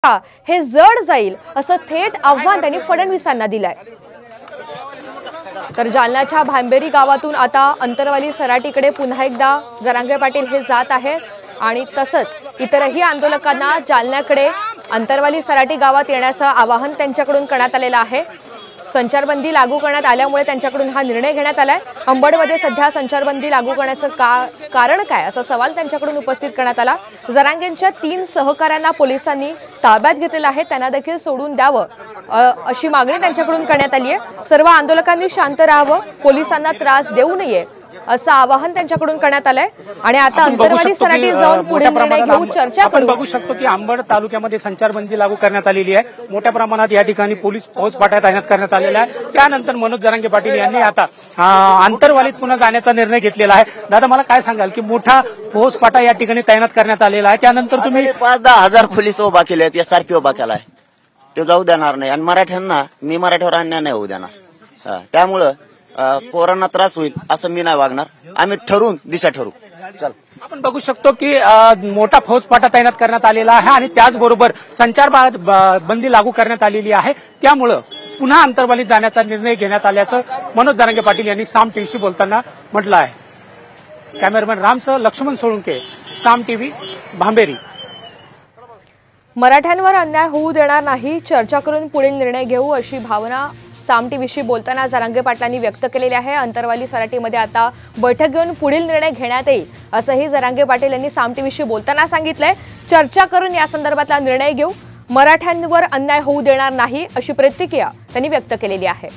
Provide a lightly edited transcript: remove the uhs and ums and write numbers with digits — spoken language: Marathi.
हे जड जाईल असं थेट आव्हान त्यांनी फडणवीसांना दिलंय। तर जालन्याच्या भांबेरी गावातून आता अंतरवाली सराटीकडे पुन्हा एकदा जरांगे पाटील हे जात आहेत आणि तसंच इतरही आंदोलकांना जालन्याकडे अंतरवाली सराटी गावात येण्याचं आवाहन त्यांच्याकडून करण्यात आलेलं आहे। संचारबंदी लागू करण्यात आल्यामुळे त्यांच्याकडून हा निर्णय घेण्यात आलाय। अंबडमध्ये सध्या संचारबंदी लागू करण्याचं कारण काय असा सवाल त्यांच्याकडून उपस्थित करण्यात आला। जरांगेंच्या 3 सहकाऱ्यांना पोलिसांनी ताब्यात घेतलेलं आहे, त्यांना देखील सोडून द्यावं अशी मागणी त्यांच्याकडून करण्यात आली आहे। सर्व आंदोलकांनी शांत राहावं, पोलिसांना त्रास देऊ नये असं आवाहन त्यांच्याकडून करण्यात आलंय आणि आता अंतरवाली सराटी जाऊन पुढील निर्णय घेऊ चर्चा करू। बघू शकतो की अंबड तालुक्यामध्ये संचारबंदी लागू करण्यात आलेली आहे। मोठ्या प्रमाणात या ठिकाणी पोलीस फौजफाटा तैनात करण्यात आलेला आहे। त्यानंतर मनोज जरांगे पाटील यांनी आता अंतरवालीत पुन्हा जाण्याचा निर्णय घेतलेला आहे। दादा, मला काय सांगाल की मोठा फौजफाटा या ठिकाणी तैनात करण्यात आलेला आहे, त्यानंतर तुम्ही 5-10 हजार पोलीस उभा केले आहेत, एसआरपी उभा केलाय, ते जाऊ देणार नाही आणि मराठ्यांना मराठ्यावर अन्याय नाही होऊ देणार। त्यामुळं पोरांना त्रास होईल असं मी नाही वागणार। आम्ही ठरवून दिशा ठरवू। चल, आपण बघू शकतो की मोठा फौजफाटा तैनात करण्यात आलेला आहे आणि त्याचबरोबर संचारबंदी लागू करण्यात आलेली आहे। त्यामुळं पुन्हा अंतरवालीत जाण्याचा निर्णय घेण्यात आल्याचं मनोज जरांगे पाटील यांनी साम टीव्हीशी बोलताना म्हटलं आहे। कॅमेरामॅन रामसह लक्ष्मण सोळुंके, साम टीव्ही, भांबेरी। मराठ्यांवर अन्याय होऊ देणार नाही, चर्चा करून पुढील निर्णय घेऊ अशी भावना साम टीव्हीशी बोलताना जरांगे पाटलांनी व्यक्त केलेली आहे। अंतरवाली सराटीमध्ये आता बैठक घेऊन पुढील निर्णय घेण्यात येईल असंही जरांगे पाटील यांनी साम टीव्हीशी बोलताना सांगितलंय। चर्चा करून या संदर्भातला निर्णय घेऊ, मराठ्यांवर अन्याय होऊ देणार नाही अशी प्रतिक्रिया त्यांनी व्यक्त केलेली आहे।